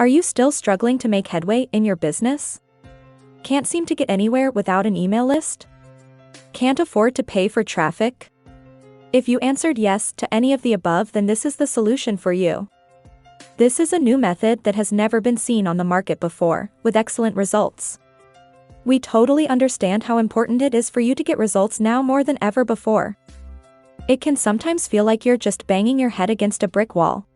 Are you still struggling to make headway in your business? Can't seem to get anywhere without an email list? Can't afford to pay for traffic? If you answered yes to any of the above, then this is the solution for you. This is a new method that has never been seen on the market before, with excellent results. We totally understand how important it is for you to get results now more than ever before. It can sometimes feel like you're just banging your head against a brick wall.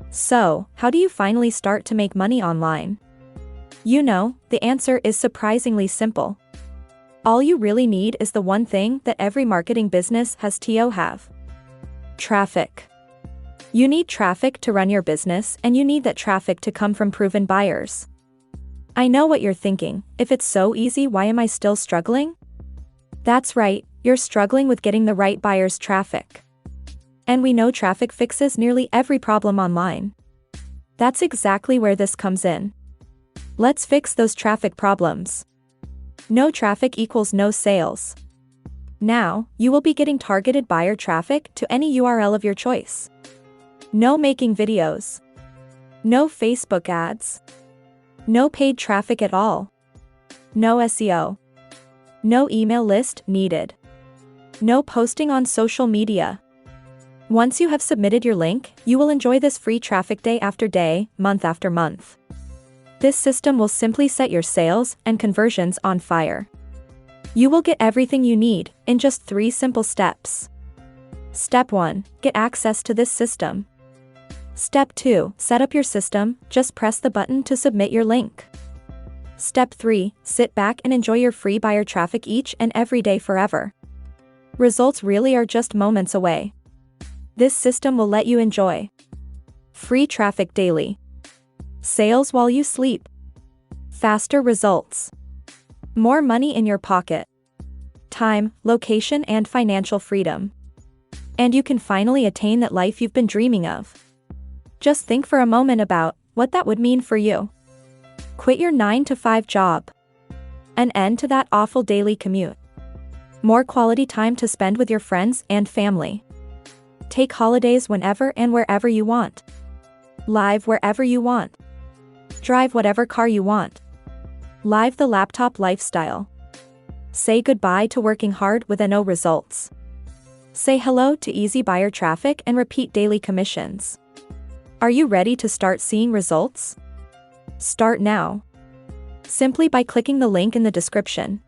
So, how do you finally start to make money online? You know, the answer is surprisingly simple. All you really need is the one thing that every marketing business has to have: traffic. You need traffic to run your business, and you need that traffic to come from proven buyers. I know what you're thinking. If it's so easy, why am I still struggling? That's right, you're struggling with getting the right buyers' traffic. And we know traffic fixes nearly every problem online. That's exactly where this comes in. Let's fix those traffic problems. No traffic equals no sales. Now, you will be getting targeted buyer traffic to any URL of your choice. No making videos. No Facebook ads. No paid traffic at all. No SEO. No email list needed. No posting on social media. Once you have submitted your link, you will enjoy this free traffic day after day, month after month. This system will simply set your sales and conversions on fire. You will get everything you need in just 3 simple steps. Step 1. Get access to this system. Step 2. Set up your system. Just press the button to submit your link. Step 3. Sit back and enjoy your free buyer traffic each and every day forever. Results really are just moments away. This system will let you enjoy free traffic daily, sales while you sleep, faster results, more money in your pocket, time, location, and financial freedom. And you can finally attain that life you've been dreaming of. Just think for a moment about what that would mean for you. Quit your 9-to-5 job. An end to that awful daily commute. More quality time to spend with your friends and family. Take holidays whenever and wherever you want. Live wherever you want. Drive whatever car you want. Live the laptop lifestyle. Say goodbye to working hard with no results. Say hello to easy buyer traffic and repeat daily commissions. Are you ready to start seeing results? Start now. Simply by clicking the link in the description.